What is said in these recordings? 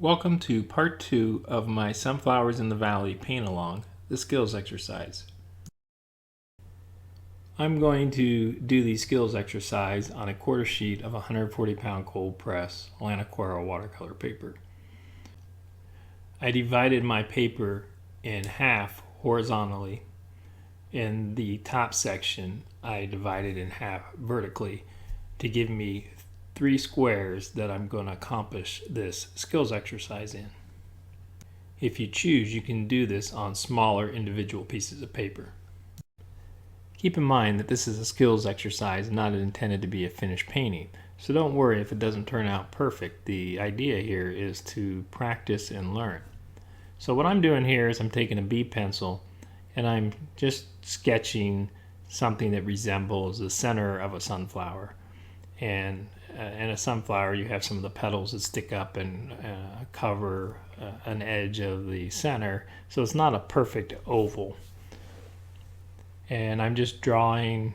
Welcome to part 2 of my Sunflowers in the Valley paint along, the skills exercise. I'm going to do the skills exercise on a quarter sheet of 140-pound cold press Watercolor watercolor paper. I divided my paper in half horizontally. In the top section, I divided in half vertically to give me 3 squares that I'm going to accomplish this skills exercise in. If you choose, you can do this on smaller individual pieces of paper. Keep in mind that this is a skills exercise, not intended to be a finished painting, so don't worry if it doesn't turn out perfect. The idea here is to practice and learn. So what I'm doing here is I'm taking a B pencil and I'm just sketching something that resembles the center of a sunflower. And in a sunflower, you have some of the petals that stick up and cover an edge of the center, so it's not a perfect oval. And I'm just drawing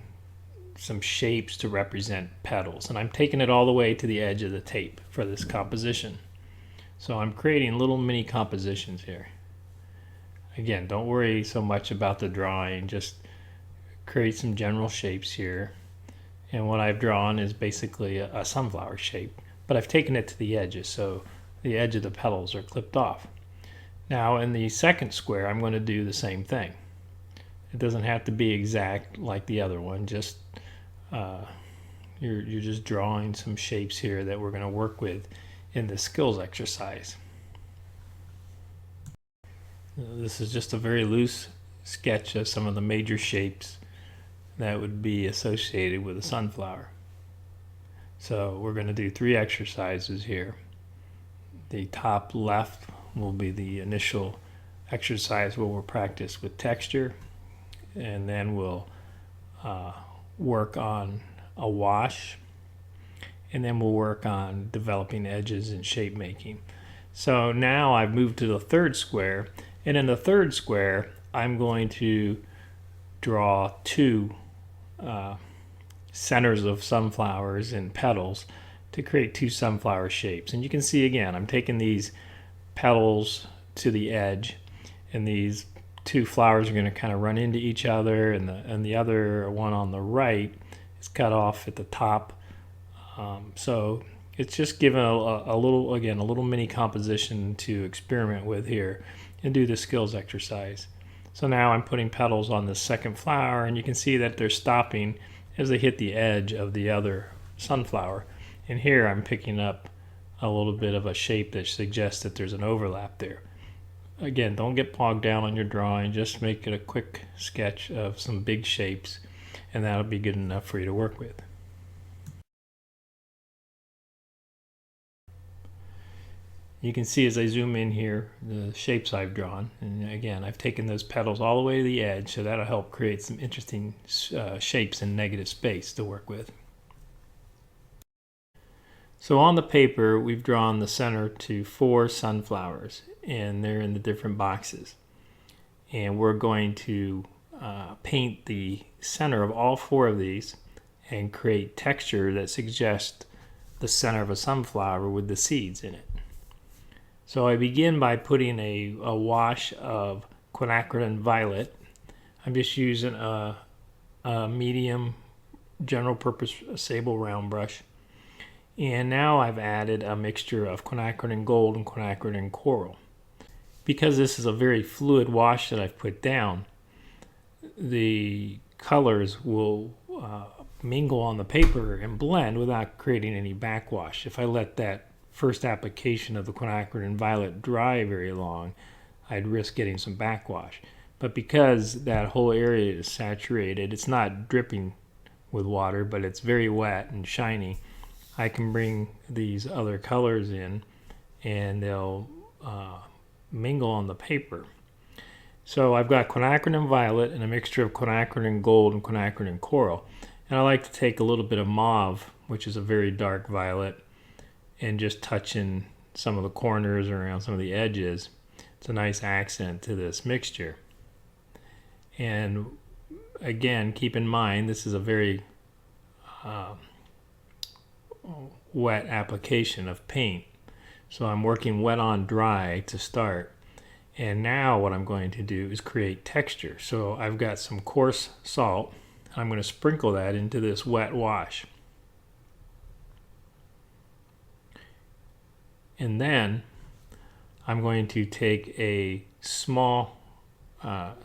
some shapes to represent petals, and I'm taking it all the way to the edge of the tape for this composition. So I'm creating little mini compositions here. Again, don't worry so much about the drawing, just create some general shapes here. And what I've drawn is basically a sunflower shape, but I've taken it to the edges, so the edge of the petals are clipped off. Now in the second square, I'm going to do the same thing. It doesn't have to be exact like the other one, just you're just drawing some shapes here that we're going to work with in the skills exercise. This is just a very loose sketch of some of the major shapes that would be associated with a sunflower. So we're going to do 3 exercises here. The top left will be the initial exercise where we'll practice with texture, and then we'll work on a wash, and then we'll work on developing edges and shape making. So now I've moved to the third square, and in the third square I'm going to draw 2 centers of sunflowers and petals to create 2 sunflower shapes. And you can see again, I'm taking these petals to the edge, and these 2 flowers are going to kind of run into each other, and the other one on the right is cut off at the top. So it's just given a little mini composition to experiment with here and do the skills exercise. So now I'm putting petals on the second flower, and you can see that they're stopping as they hit the edge of the other sunflower. And here I'm picking up a little bit of a shape that suggests that there's an overlap there. Again, don't get bogged down on your drawing, just make it a quick sketch of some big shapes, and that'll be good enough for you to work with. You can see as I zoom in here the shapes I've drawn, and again I've taken those petals all the way to the edge, so that'll help create some interesting shapes in negative space to work with. So on the paper we've drawn the center to 4 sunflowers, and they're in the different boxes, and we're going to paint the center of all 4 of these and create texture that suggests the center of a sunflower with the seeds in it. So I begin by putting a wash of quinacridone violet. I'm just using a medium general purpose sable round brush. And now I've added a mixture of quinacridone gold and quinacridone coral. Because this is a very fluid wash that I've put down, the colors will mingle on the paper and blend without creating any backwash. If I let that first application of the quinacridone violet dry very long, I'd risk getting some backwash. But because that whole area is saturated, it's not dripping with water, but it's very wet and shiny, I can bring these other colors in and they'll mingle on the paper. So I've got quinacridone violet and a mixture of quinacridone gold and quinacridone coral. And I like to take a little bit of mauve, which is a very dark violet, and just touching some of the corners around some of the edges. It's a nice accent to this mixture. And again, keep in mind this is a very wet application of paint. So I'm working wet on dry to start. And now what I'm going to do is create texture. So I've got some coarse salt. I'm going to sprinkle that into this wet wash. And then I'm going to take a small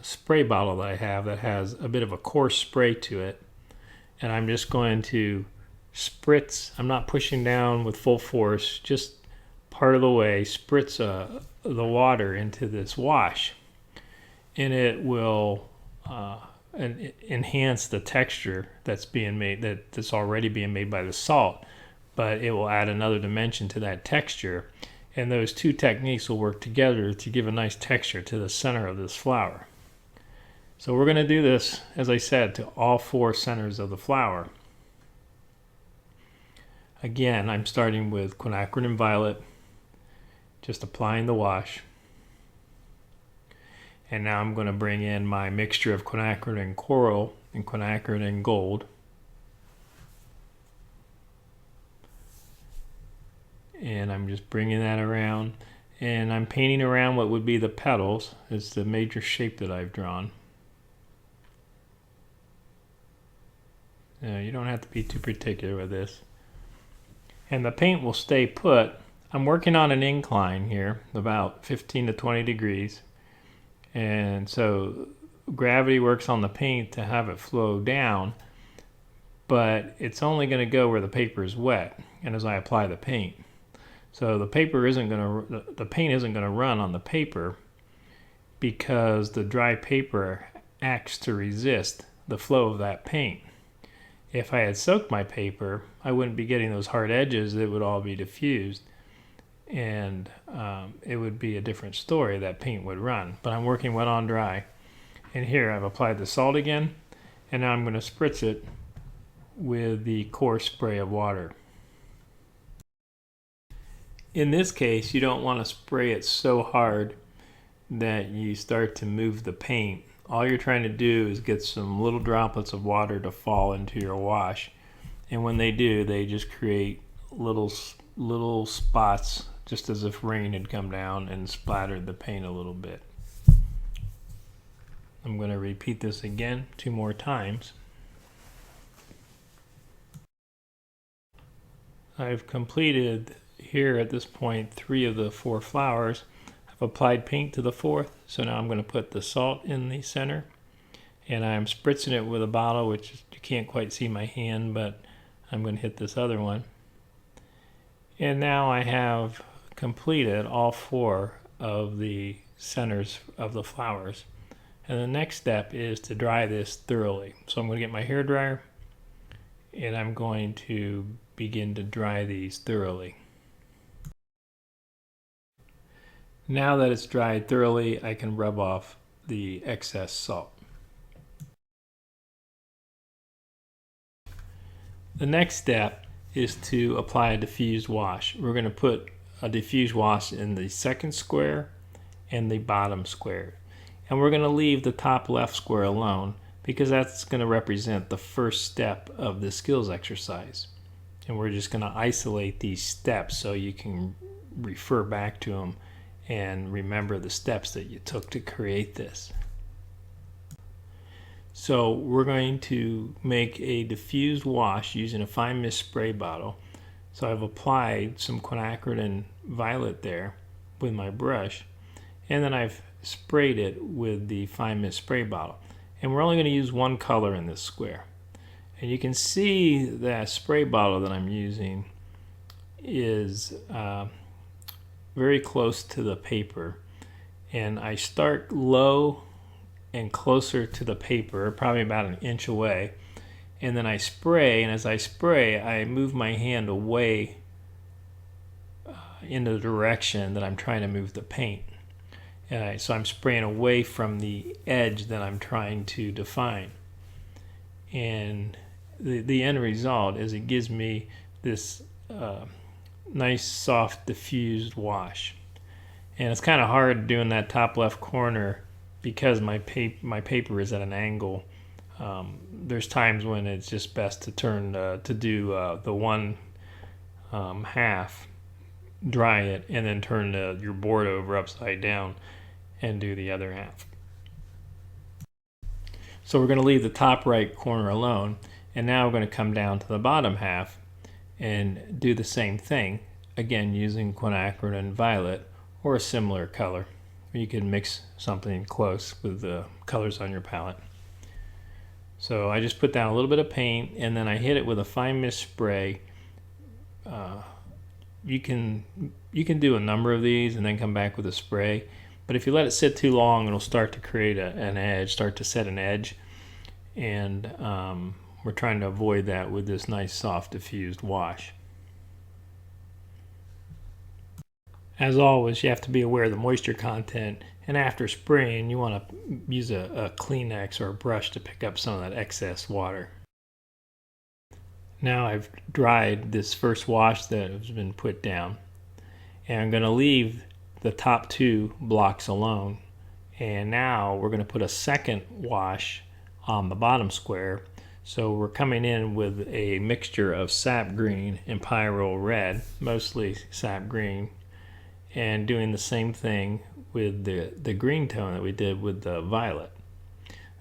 spray bottle that I have that has a bit of a coarse spray to it. And I'm just going to spritz. I'm not pushing down with full force, just part of the way, spritz the water into this wash. And it will enhance the texture that's being made, that's already being made by the salt, but it will add another dimension to that texture. And those two techniques will work together to give a nice texture to the center of this flower. So we're going to do this, as I said, to all four centers of the flower. Again, I'm starting with quinacridone and violet, just applying the wash. And now I'm going to bring in my mixture of quinacridone and coral and quinacridone and gold. And I'm just bringing that around. And I'm painting around what would be the petals. It's the major shape that I've drawn. You don't have to be too particular with this. And the paint will stay put. I'm working on an incline here, about 15 to 20 degrees. And so gravity works on the paint to have it flow down, but it's only going to go where the paper is wet and as I apply the paint. So the paint isn't going to run on the paper because the dry paper acts to resist the flow of that paint. If I had soaked my paper, I wouldn't be getting those hard edges. It would all be diffused, and it would be a different story. That paint would run. But I'm working wet on dry. And here I've applied the salt again, and now I'm going to spritz it with the coarse spray of water. In this case, you don't want to spray it so hard that you start to move the paint. All you're trying to do is get some little droplets of water to fall into your wash. And when they do, they just create little spots, just as if rain had come down and splattered the paint a little bit. I'm going to repeat this again 2 more times. I've completed here at this point 3 of the 4 flowers. I've applied paint to the 4th, so now I'm going to put the salt in the center, and I'm spritzing it with a bottle, which you can't quite see my hand, but I'm going to hit this other one. And now I have completed all 4 of the centers of the flowers. And the next step is to dry this thoroughly. So I'm going to get my hair dryer, and I'm going to begin to dry these thoroughly. Now that it's dried thoroughly, I can rub off the excess salt. The next step is to apply a diffused wash. We're going to put a diffused wash in the second square and the bottom square. And we're going to leave the top left square alone because that's going to represent the first step of the skills exercise. And we're just going to isolate these steps so you can refer back to them and remember the steps that you took to create this. So we're going to make a diffused wash using a fine mist spray bottle. So I've applied some quinacridone violet there with my brush, and then I've sprayed it with the fine mist spray bottle. And we're only going to use one color in this square. And you can see that spray bottle that I'm using is very close to the paper, and I start low and closer to the paper, probably about an inch away, and then I spray, and as I spray I move my hand away in the direction that I'm trying to move the paint. So I'm spraying away from the edge that I'm trying to define, and the end result is it gives me this nice soft diffused wash. And it's kind of hard doing that top left corner because my paper is at an angle. There's times when it's just best to turn to do the one half dry it, and then turn your board over upside down and do the other half. So we're going to leave the top right corner alone, and now we're going to come down to the bottom half and do the same thing, again using quinacridone and violet or a similar color. You can mix something close with the colors on your palette. So I just put down a little bit of paint, and then I hit it with a fine mist spray. You can do a number of these and then come back with a spray, but if you let it sit too long, it'll start to create an edge, start to set an edge, and we're trying to avoid that with this nice soft diffused wash. As always, you have to be aware of the moisture content, and after spraying you want to use a Kleenex or a brush to pick up some of that excess water. Now I've dried this first wash that has been put down, and I'm going to leave the top two blocks alone, and now we're going to put a second wash on the bottom square. So we're coming in with a mixture of sap green and pyrrole red, mostly sap green, and doing the same thing with the green tone that we did with the violet.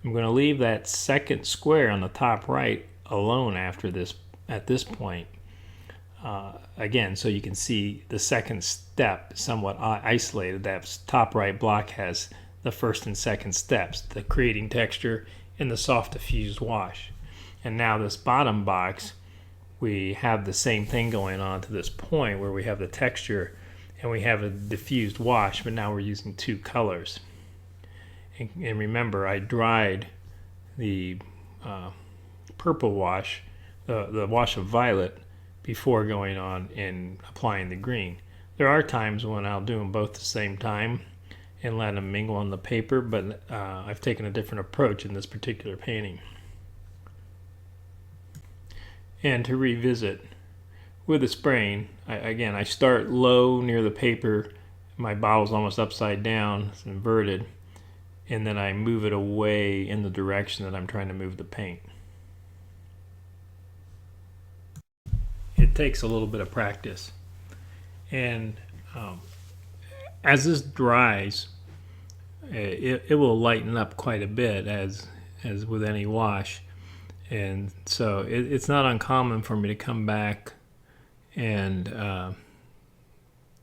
I'm going to leave that second square on the top right alone at this point, again, so you can see the second step somewhat isolated. That top right block has the first and second steps, the creating texture and the soft diffused wash. And now this bottom box, we have the same thing going on to this point where we have the texture and we have a diffused wash, but now we're using two colors. And remember, I dried the purple wash, the wash of violet, before going on and applying the green. There are times when I'll do them both at the same time and let them mingle on the paper, but I've taken a different approach in this particular painting. And to revisit, with the spraying, I start low near the paper. My bottle's almost upside down, it's inverted, and then I move it away in the direction that I'm trying to move the paint. It takes a little bit of practice, and as this dries, it will lighten up quite a bit as with any wash, and so it's not uncommon for me to come back and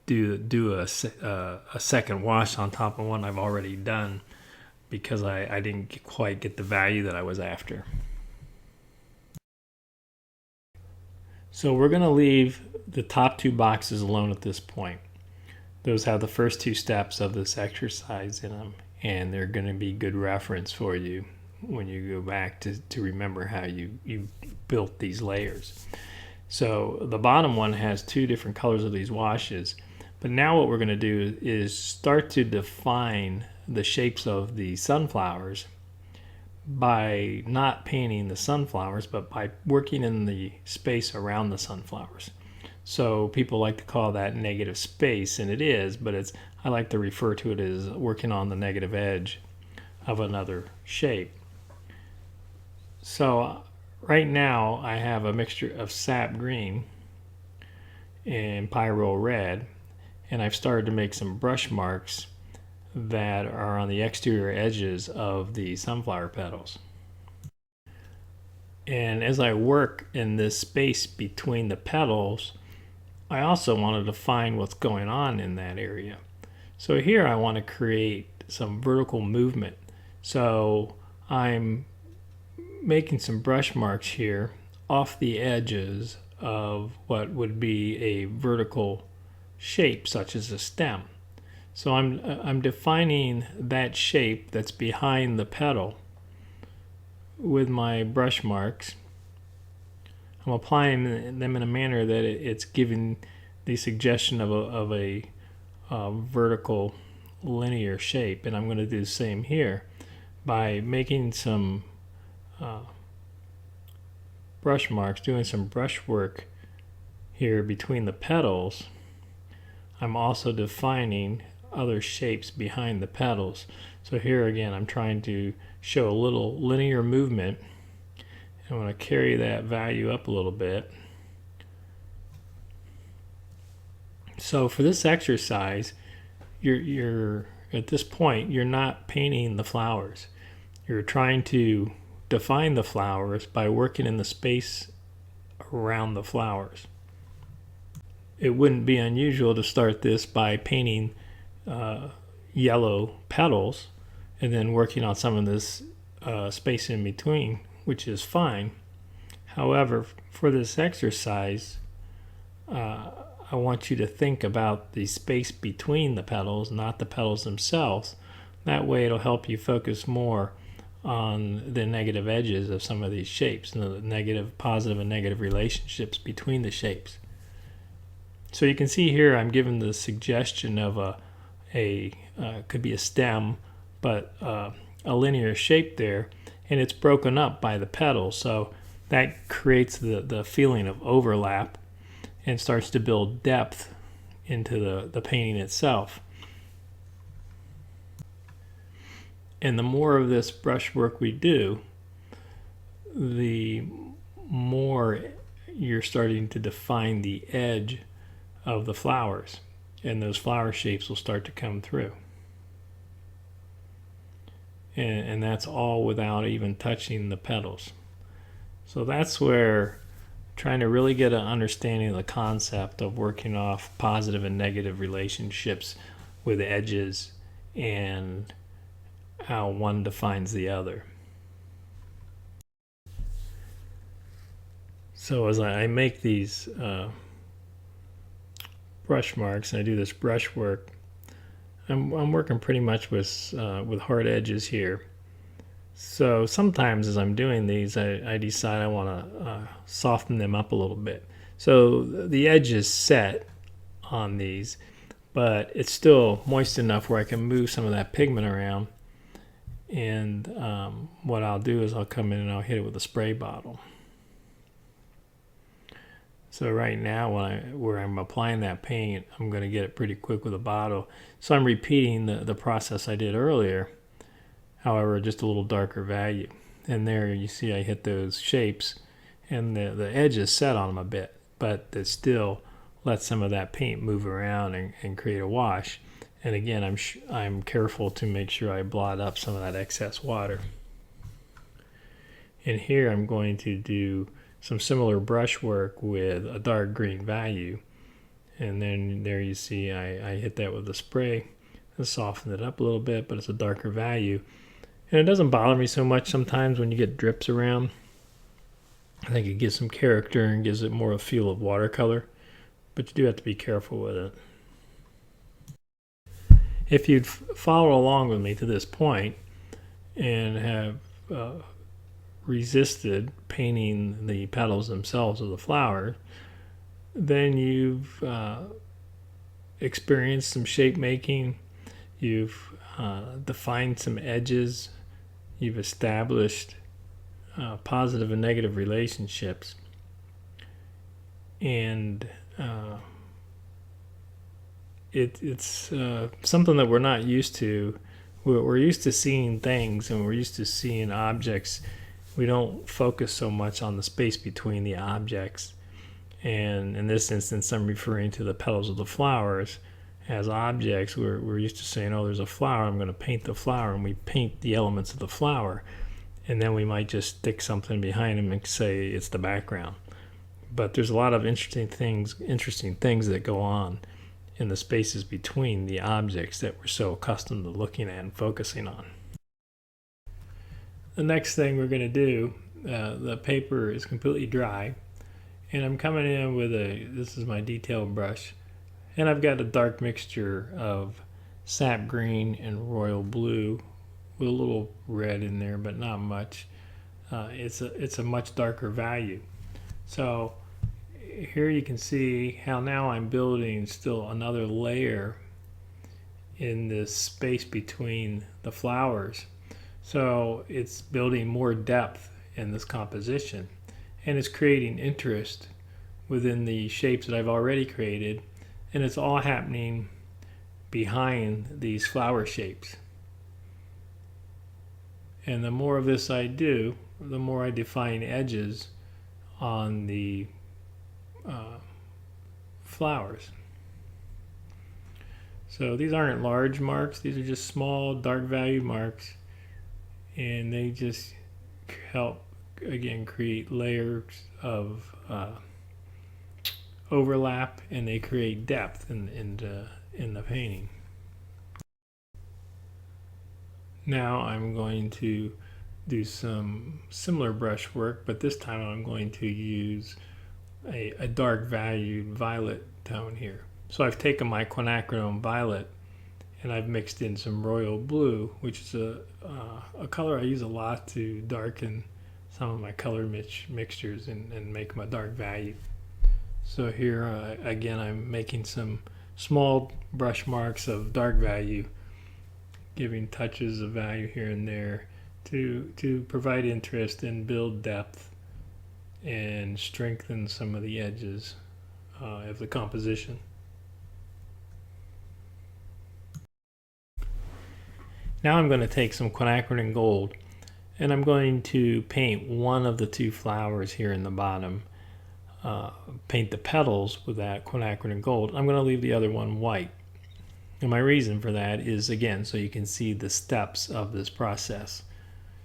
do a second wash on top of one I've already done, because I didn't quite get the value that I was after. So we're going to leave the top two boxes alone at this point. Those have the first two steps of this exercise in them, and they're going to be good reference for you when you go back to remember how you built these layers. So the bottom one has two different colors of these washes, but now what we're going to do is start to define the shapes of the sunflowers by not painting the sunflowers, but by working in the space around the sunflowers. So people like to call that negative space, and it is, but I like to refer to it as working on the negative edge of another shape. So right now I have a mixture of sap green and pyrrole red, and I've started to make some brush marks that are on the exterior edges of the sunflower petals. And as I work in this space between the petals, I also want to define what's going on in that area. So here I want to create some vertical movement. So I'm making some brush marks here off the edges of what would be a vertical shape, such as a stem. So I'm defining that shape that's behind the petal with my brush marks. I'm applying them in a manner that it's giving the suggestion of a vertical linear shape, and I'm going to do the same here by making some brush marks, doing some brush work here between the petals. I'm also defining other shapes behind the petals. So here again I'm trying to show a little linear movement. I want to carry that value up a little bit So for this exercise, you're at this point, you're not painting the flowers. You're trying to define the flowers by working in the space around the flowers. It wouldn't be unusual to start this by painting yellow petals and then working on some of this space in between, which is fine. However, for this exercise, I want you to think about the space between the petals, not the petals themselves. That way it'll help you focus more on the negative edges of some of these shapes, and the negative, positive, and negative relationships between the shapes. So you can see here I'm given the suggestion of could be a stem, but a linear shape there, and it's broken up by the petals. So that creates the feeling of overlap and starts to build depth into the painting itself. And the more of this brushwork we do, the more you're starting to define the edge of the flowers, and those flower shapes will start to come through. And that's all without even touching the petals. So that's where trying to really get an understanding of the concept of working off positive and negative relationships with edges and how one defines the other. So as I make these brush marks and I do this brush work, I'm working pretty much with hard edges here. So sometimes as I'm doing these, I decide I want to soften them up a little bit. So the edge is set on these, but it's still moist enough where I can move some of that pigment around. And what I'll do is I'll come in and I'll hit it with a spray bottle. So right now where I'm applying that paint, I'm going to get it pretty quick with a bottle. So I'm repeating the process I did earlier, however just a little darker value. And there you see I hit those shapes, and the edge is set on them a bit, but it still lets some of that paint move around and create a wash. And again, I'm careful to make sure I blot up some of that excess water. And here I'm going to do some similar brush work with a dark green value. And then there you see I hit that with a spray and soften it up a little bit, but it's a darker value. And it doesn't bother me so much sometimes when you get drips around. I think it gives some character and gives it more a feel of watercolor, but you do have to be careful with it. If you'd follow along with me to this point and have resisted painting the petals themselves of the flower, then you've experienced some shape making, you've defined some edges, you've established positive and negative relationships, and it's something that we're not used to. We're used to seeing things, and we're used to seeing objects. We don't focus so much on the space between the objects. And in this instance, I'm referring to the petals of the flowers as objects. We're used to saying, oh, there's a flower, I'm going to paint the flower, and we paint the elements of the flower. And then we might just stick something behind them and say it's the background. But there's a lot of interesting things that go on in the spaces between the objects that we're so accustomed to looking at and focusing on. The next thing we're going to do, the paper is completely dry, and I'm coming in with this is my detail brush, and I've got a dark mixture of sap green and royal blue with a little red in there, but not much. It's a much darker value. So here you can see how now I'm building still another layer in this space between the flowers. So it's building more depth in this composition, and it's creating interest within the shapes that I've already created, and it's all happening behind these flower shapes. And the more of this I do, the more I define edges on the flowers. So these aren't large marks, these are just small dark value marks, and they just help again create layers of overlap, and they create depth in the painting. Now I'm going to do some similar brush work, but this time I'm going to use a dark valued violet tone here. So I've taken my quinacridone violet and I've mixed in some royal blue, which is a color I use a lot to darken some of my color mixtures and make them a dark value. So here again I'm making some small brush marks of dark value, giving touches of value here and there to provide interest and build depth and strengthen some of the edges of the composition. Now I'm going to take some quinacridone gold and I'm going to paint one of the two flowers here in the bottom. Paint the petals with that quinacridone gold. I'm going to leave the other one white. And my reason for that is, again, so you can see the steps of this process.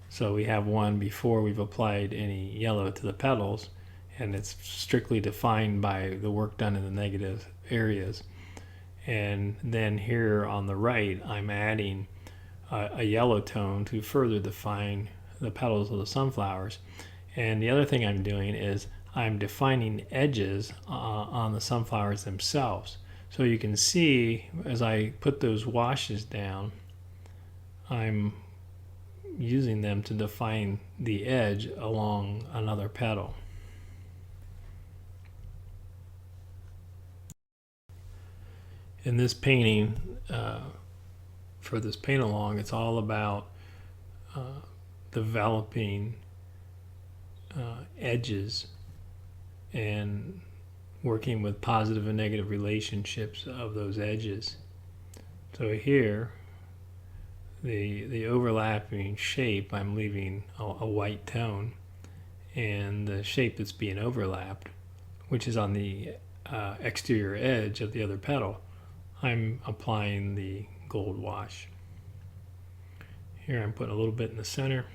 So we have one before we've applied any yellow to the petals, and it's strictly defined by the work done in the negative areas. And then here on the right, I'm adding a yellow tone to further define the petals of the sunflowers. And the other thing I'm doing is I'm defining edges on the sunflowers themselves. So you can see as I put those washes down, I'm using them to define the edge along another petal. In this painting, for this paint along, it's all about developing edges and working with positive and negative relationships of those edges. So here, the overlapping shape, I'm leaving a white tone, and the shape that's being overlapped, which is on the exterior edge of the other petal, I'm applying the gold wash. Here I'm putting a little bit in the center.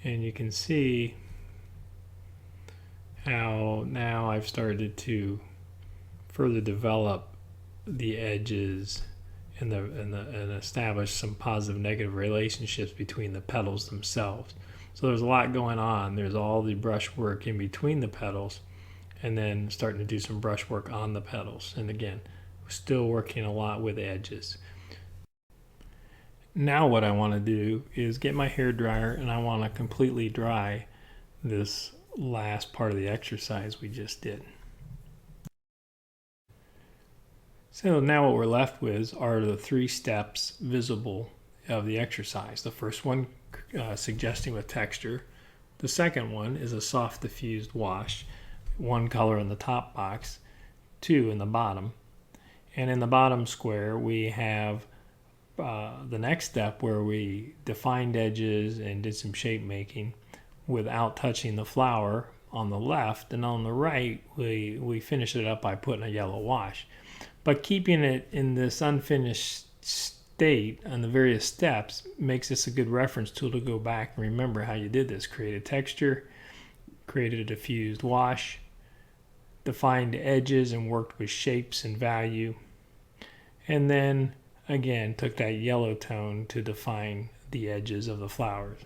And you can see how now I've started to further develop the edges and establish some positive negative relationships between the petals themselves. So there's a lot going on. There's all the brush work in between the petals, and then starting to do some brush work on the petals. And again, still working a lot with edges. Now what I want to do is get my hair dryer, and I want to completely dry this last part of the exercise we just did. So now what we're left with are the 3 steps visible of the exercise. The first one suggesting with texture. The second one is a soft diffused wash, 1 color in the top box, 2 in the bottom. And in the bottom square we have the next step where we defined edges and did some shape making without touching the flower on the left, and on the right we finished it up by putting a yellow wash. But keeping it in this unfinished state on the various steps makes this a good reference tool to go back and remember how you did this. Created texture, created a diffused wash, defined edges and worked with shapes and value, and then again took that yellow tone to define the edges of the flowers.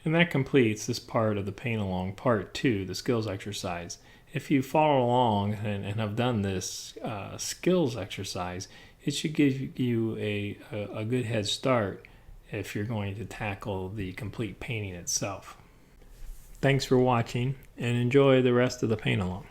And that completes this part of the paint along, part 2, the skills exercise. If you follow along and have done this skills exercise, it should give you a good head start if you're going to tackle the complete painting itself. Thanks for watching, and enjoy the rest of the paint along.